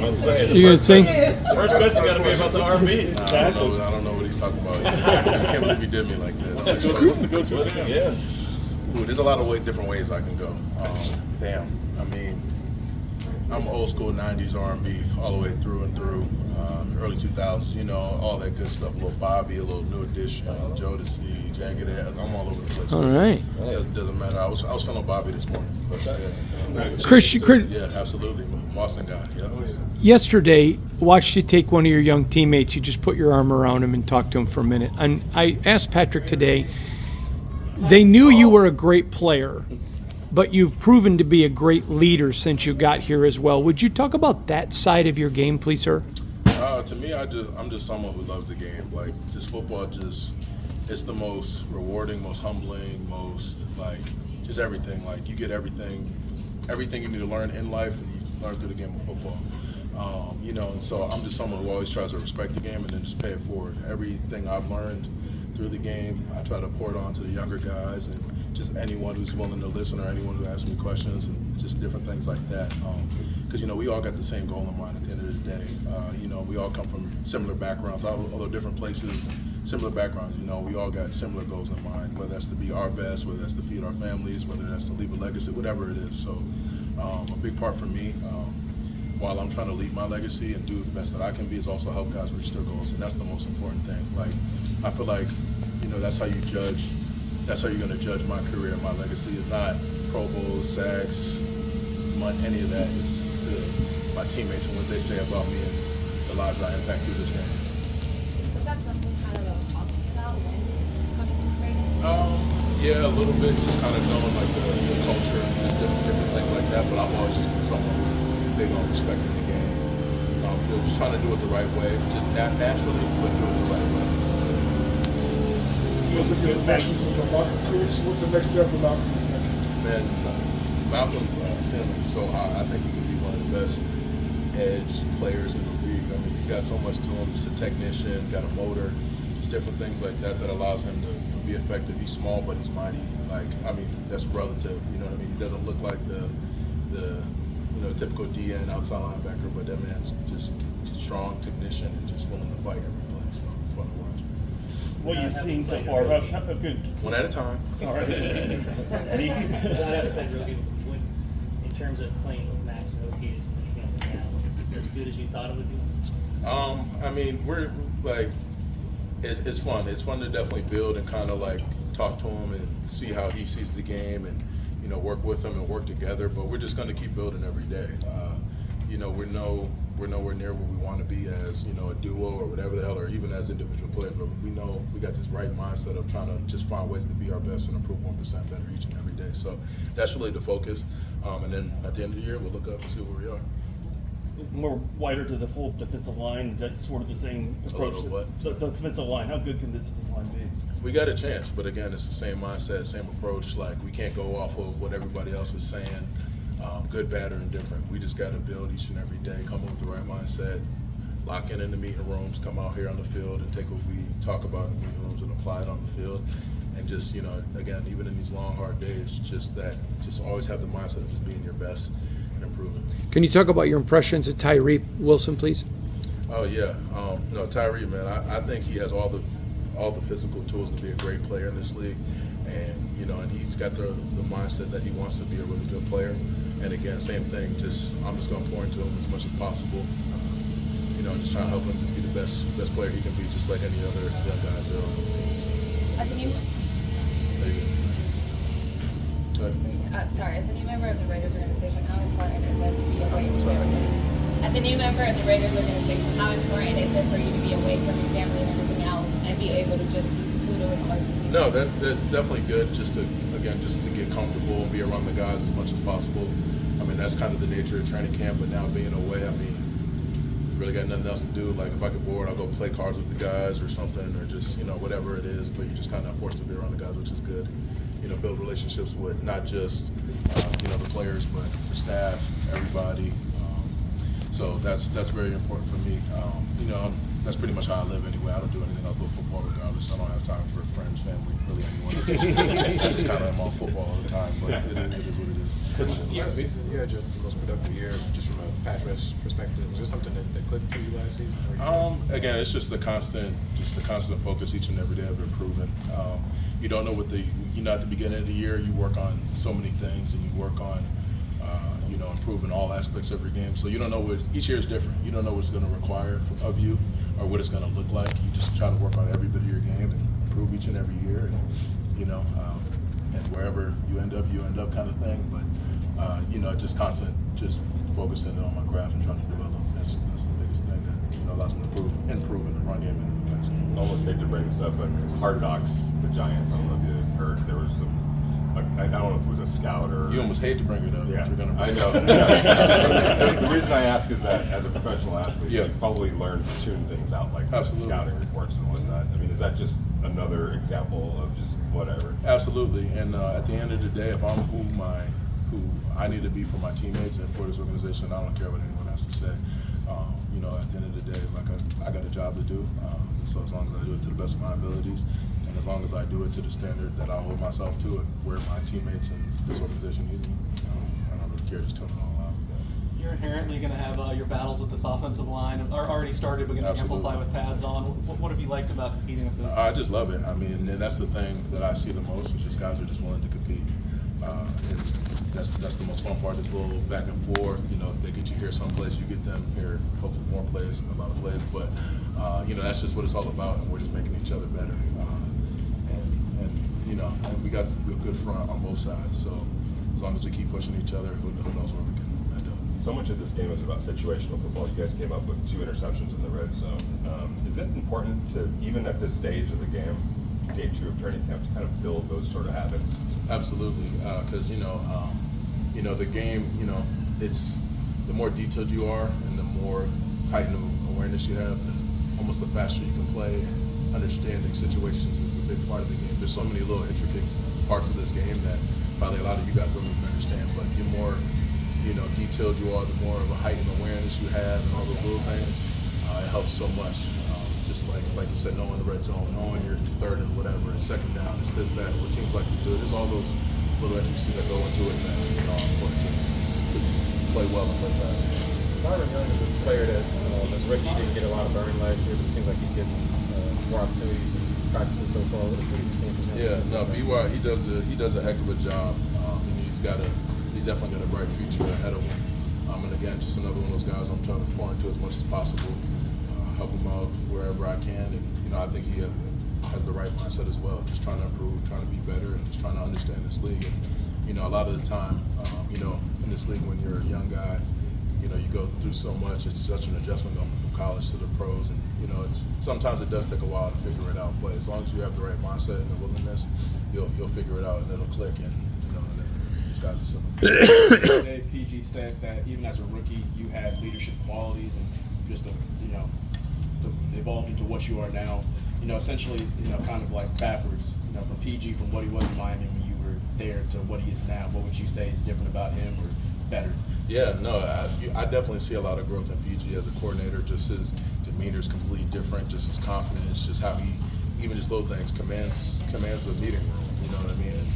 I'm saying. You gonna sing? First question got to be about the R&B. I don't know what he's talking about. I can't believe he did me like that. What's the go-to thing? Yeah. Ooh, there's a lot of different ways I can go. I mean, I'm old school 90s R&B all the way through and through, early 2000s, you know, all that good stuff. A little Bobby, a little New Edition, Jodeci, Jagged Edge. I'm all over the place. All right. It doesn't matter. I was feeling Bobby this morning. But, yeah, absolutely. Boston guy. Yeah. Yesterday, watched you take one of your young teammates. You just put your arm around him and talked to him for a minute. And I asked Patrick today, they knew you were a great player, but you've proven to be a great leader since you got here as well. Would you talk about that side of your game, please, sir? To me, I'm just someone who loves the game. Like, just football, it's the most rewarding, most humbling, most, like, just everything. Like, you get everything you need to learn in life, and you learn through the game of football. You know, and so I'm just someone who always tries to respect the game and then just pay it forward. Everything I've learned through the game, I try to pour it on to the younger guys and just anyone who's willing to listen or anyone who asks me questions and just different things like that. Because, you know, we all got the same goal in mind at the end of the day. You know, we all come from similar backgrounds, although different places, similar backgrounds. You know, we all got similar goals in mind, whether that's to be our best, whether that's to feed our families, whether that's to leave a legacy, whatever it is. So a big part for me, while I'm trying to leave my legacy and do the best that I can be, is also help guys reach their goals, and that's the most important thing. Like, I feel like, you know, that's how you judge. That's how you're going to judge my career and my legacy. Is not Pro Bowls, sacks, any of that. It's my teammates and what they say about me and the lives I impact through this game. Was that something kind of that was talked about when coming to the Raiders? Yeah, a little bit. Just kind of knowing like the culture, just different things like that. But I've always just been someone who's big on respecting the game. You know, just trying to do it the right way, just naturally, but do it the right way. You're looking at questions from Malcolm. What's the next step for Malcolm? Man, Malcolm's similar, so I think he could be one of the best edge players in the league. I mean, he's got so much to him. Just a technician, got a motor, just different things like that that allows him to be effective. He's small, but he's mighty. Like, I mean, that's relative. You know what I mean? He doesn't look like the typical DN outside linebacker, but that man's just strong technician and just willing to fight every play. So it's fun to watch. What you've seen so far, about good. One at a time. All right. In terms of playing with Max and OTs as good as you thought it would be? I mean, we're like, it's fun. It's fun to definitely build and kind of like talk to him and see how he sees the game and, you know, work with him and work together. But we're just going to keep building every day. You know, we're nowhere near where we want to be as, you know, a duo or whatever the hell, or even as individual players. But we know we got this right mindset of trying to just find ways to be our best and improve 1% better each and every day. So that's really the focus. And then at the end of the year, we'll look up and see where we are. More wider to the full defensive line. Is that sort of the same approach? The defensive line. How good can this defensive line be? We got a chance, but again, it's the same mindset, same approach. Like, we can't go off of what everybody else is saying, good, bad, or indifferent. We just got to build each and every day, come up with the right mindset, lock in the meeting rooms, come out here on the field and take what we talk about in the meeting rooms and apply it on the field. And just, you know, again, even in these long, hard days, just always have the mindset of just being your best and improving. Can you talk about your impressions of Tyree Wilson, please? Oh yeah, no, Tyree, man, I think he has all the physical tools to be a great player in this league, and you know, and he's got the mindset that he wants to be a really good player. And again, same thing. I'm just going to pour into him as much as possible. You know, just trying to help him be the best player he can be, just like any other young guys that are on the team. As a new, There you go. Go ahead. as a new member of the Raiders organization, how important is it to be away from everything? As a new member of the Raiders organization, how important is it for you to be away from your family and everything else and be able to just be secluded with all your team? No, that's definitely good. Just to get comfortable and be around the guys as much as possible. I mean, that's kind of the nature of training camp. But now being away, I mean, you really got nothing else to do. Like, if I get bored, I'll go play cards with the guys or something, or just, you know, whatever it is. But you're just kind of forced to be around the guys, which is good. You know, build relationships with not just you know, the players, but the staff, everybody. So that's very important for me. You know, that's pretty much how I live anyway. I don't do anything else but football regardless. I don't have time for friends, family, really anyone. I just kind of am on football all the time, but it is what it is. Last season, you had your most productive year just from a pass rush perspective. Was there something that clicked for you last season? Again, it's just the constant focus each and every day of improving. You don't know what at the beginning of the year, you work on so many things and you work on, improving all aspects of your game. So you don't know each year is different. You don't know what it's going to require of you or what it's going to look like. You just try to work on every bit of your game and improve each and every year. And, and wherever you end up kind of thing. But, just focusing on my craft and trying to develop. That's the biggest thing that, allows me to improve in the run game and in the pass game. Almost hate to bring this up, but Hard Knocks, the Giants, I don't know if you heard, there was some, I don't know if it was a scout or... You almost hate to bring it up, yeah, but you're going to... I know. The reason I ask is that as a professional athlete, Yeah. you probably learn to tune things out, like Absolutely. scouting reports and whatnot. I mean, is that just another example of just whatever? Absolutely, and at the end of the day, if I'm who I need to be for my teammates and for this organization, I don't care what anyone has to say. At the end of the day, I got a job to do, so as long as I do it to the best of my abilities, and as long as I do it to the standard that I hold myself to, and where my teammates and this organization need me, I don't really care. Just tune it all out. You're inherently going to have your battles with this offensive line are already started, but going to Absolutely. amplify with pads on. What have you liked about competing with those? I just love it. I mean, and that's the thing that I see the most, is just guys are just willing to compete. And that's the most fun part, this little back and forth. They get you here someplace, you get them here, hopefully more plays, a lot of plays. But, that's just what it's all about, and we're just making each other better. And we got a good front on both sides. So as long as we keep pushing each other, who knows where we can end up. So much of this game is about situational football. You guys came up with 2 interceptions in the red zone. Is it important to, even at this stage of the game, day 2 of training camp, to kind of build those sort of habits? Absolutely, because the game, it's the more detailed you are and the more heightened awareness you have, almost the faster you can play. And understanding situations is a big part of the game. There's so many little intricate parts of this game that probably a lot of you guys don't even understand. But the more detailed you are, the more of a heightened awareness you have, and all those little things. It helps so much. Just like you said, knowing the red zone, knowing it's third and whatever, it's second down, it's this, that, what teams like to do. There's all those little intricacies that go into it that are important to play well and play fast. Byron Young is a player that, as a rookie, didn't get a lot of burn last year, but it seems like he's getting more opportunities and practices so far. What have you seen from him? Yeah, no, BY, he does a heck of a job. He's definitely got a bright future ahead of him. And again, just another one of those guys I'm trying to pour into as much as possible. Help him out wherever I can, and I think he has the right mindset as well. Just trying to improve, trying to be better, and just trying to understand this league. And a lot of the time, in this league, when you're a young guy, you go through so much. It's such an adjustment going from college to the pros, and sometimes it does take a while to figure it out. But as long as you have the right mindset and the willingness, you'll figure it out, and it'll click. And and then the sky's the limit. Today, PG said that even as a rookie, you had leadership qualities and just to evolve into what you are now. Essentially, kind of like backwards. From PG, from what he was in Miami when you were there to what he is now. What would you say is different about him or better? Yeah, no, I definitely see a lot of growth in PG as a coordinator. Just his demeanor is completely different. Just his confidence, just how he, even just little things, commands the meeting room. You know what I mean? And,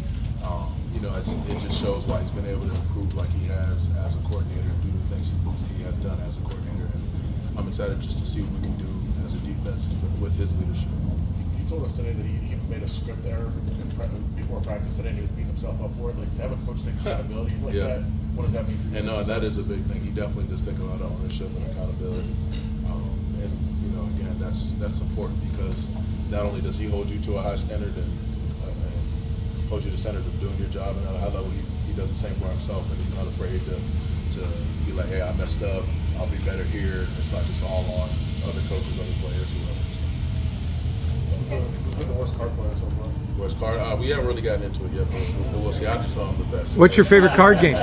it just shows why he's been able to improve like he has as a coordinator and do the things he has done as a coordinator. And I'm excited just to see what we can do as a defense with his leadership. He told us today that he made a script error before practice today, and he was beating himself up for it. Like, to have a coach take accountability like that, what does that mean for you? And no, that is a big thing. He definitely does take a lot of ownership and accountability. And again, that's important, because not only does he hold you to a high standard and hold you to the standard of doing your job, and at a high level, he does the same for himself, and he's not afraid to be like, hey, I messed up, I'll be better here. It's not just all on other coaches, other players, whoever. Who's the worst card player so far? Worst card? We haven't really gotten into it yet, but we'll see. I just know I'm the best. What's your favorite card game?